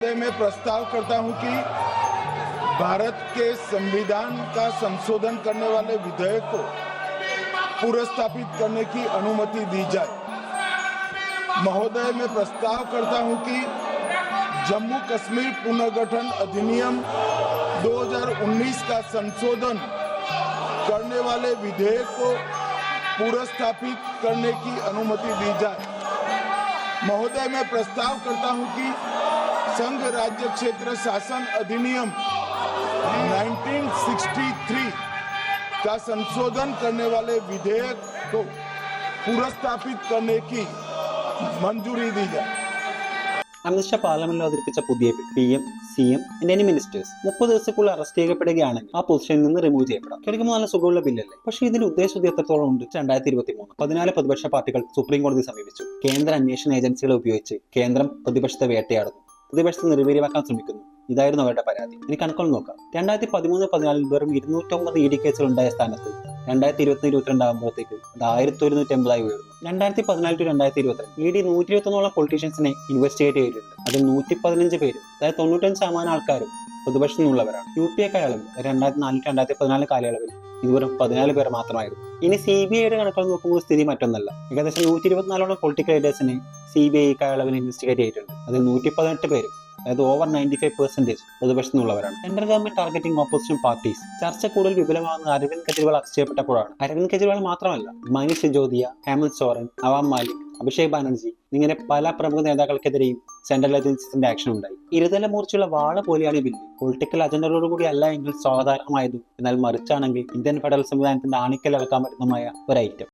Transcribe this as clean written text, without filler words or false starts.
मैं प्रस्ताव करता हूं कि भारत के संविधान का संशोधन करने वाले विधेयक को पुनर्स्थापित करने की अनुमति दी जाए। महोदय, मैं प्रस्ताव करता हूं कि जम्मू कश्मीर पुनर्गठन अधिनियम 2019 का संशोधन करने वाले विधेयक को पुनर्स्थापित करने की अनुमति दी जाए। महोदय, मैं प्रस्ताव करता हूं कि संघ राज्य क्षेत्र शासन अधिनियम 1963 का संशोधन करने वाले विधेयक को पुनर्स्थापित करने की मंजूरी दी जाए। അമിത്ഷാ പാർലമെന്റിൽ അവതരിപ്പിച്ച പുതിയ PM, CM and any ministers 30 ദിവസത്തിനുള്ളിൽ അറസ്റ്റ് ചെയ്യപ്പെടുകയാണെങ്കിൽ ആ പൊസിഷനിൽ നിന്ന് റിമൂവ് ചെയ്യപ്പെടാം. കേൾക്കുമ്പോൾ നല്ല സുഖമുള്ള ബില്ലല്ലേ? പക്ഷേ ഇതിന്റെ ഉദ്ദേശം എത്രത്തോളം ഉണ്ട്? 2023 14 പ്രതിപക്ഷ പാർട്ടികൾ സുപ്രീം കോടതി സമീപിച്ചു. കേന്ദ്ര അന്വേഷണ ഏജൻസികളെ ഉപയോഗിച്ച് കേന്ദ്രം പ്രതിപക്ഷത്തെ വേട്ടയാടുന്നു, പ്രതിപക്ഷത്തെ നിർവീര്യമാക്കാൻ ശ്രമിക്കുന്നു. ഇതായിരുന്നു അവരുടെ പരാതി. ഇനി കണക്കുകൾ നോക്കാം. 2013-14 വെറും 209 ED കേസുകൾ ഉണ്ടായ സ്ഥാനത്ത് 2021-22 ആകുമ്പോഴത്തേക്ക് അത് 1180 ഉയർന്നു. 2014-2022 ED 121 പൊളിറ്റീഷ്യൻസിനെ ഇൻവെസ്റ്റിഗേറ്റ് ചെയ്തിട്ടുണ്ട്. അതിൽ 115 പേരും, അതായത് 95% ആൾക്കാരും പ്രതിപക്ഷത്തിൽ നിന്നുള്ളവരാണ്. UPA-ക്കാളും 2004-2014 കാലയളവിൽ ഇത് വെറും 14 പേർ മാത്രമായിരുന്നു. ഇനി CBIയുടെ കണക്കുകൾ നോക്കുമ്പോൾ സ്ഥിതി മറ്റൊന്നല്ല. ഏകദേശം 124 പൊളിറ്റിക്കൽ ലീഡേഴ്സിനെ CBI കാലയളവിൽ ഇൻവെസ്റ്റിഗേറ്റ് ചെയ്തിട്ടുണ്ട്. അതിൽ 118 പേരും, അതായത് ഓവർ 95% പ്രതിപക്ഷത്തിൽ നിന്നുള്ളവരാണ്. Central government targeting opposition parties. ചർച്ച കൂടുതൽ വിപുലമാകുന്ന അരവിന്ദ് കെജ്രിവാൾ അറസ്റ്റ് ചെയ്യപ്പെട്ടപ്പോഴാണ്. അരവിന്ദ് കെജ്രിവാൾ മാത്രമല്ല, മനീഷ് സിസോദിയ, ഹേമന്ത് സോറൻ, അവാം മാലിക്, അഭിഷേക് ബാനർജി ഇങ്ങനെ പല പ്രമുഖ നേതാക്കൾക്കെതിരെയും സെൻട്രൽ ഏജൻസീസിന്റെ ആക്ഷൻ ഉണ്ടായി. ഇരുതല മൂർച്ചയുള്ള വാള പോലെയാണ് ഈ ബില്ല്. പൊളിറ്റിക്കൽ അജണ്ടകളോടുകൂടി അല്ല എങ്കിൽ സ്വാധാരണമായതും, എന്നാൽ മറിച്ചാണെങ്കിൽ ഇന്ത്യൻ ഫെഡറൽ സംവിധാനത്തിന്റെ ആണിക്കൽ ഇളക്കാൻ പറ്റുന്നതുമായ ഒരു ഐറ്റം.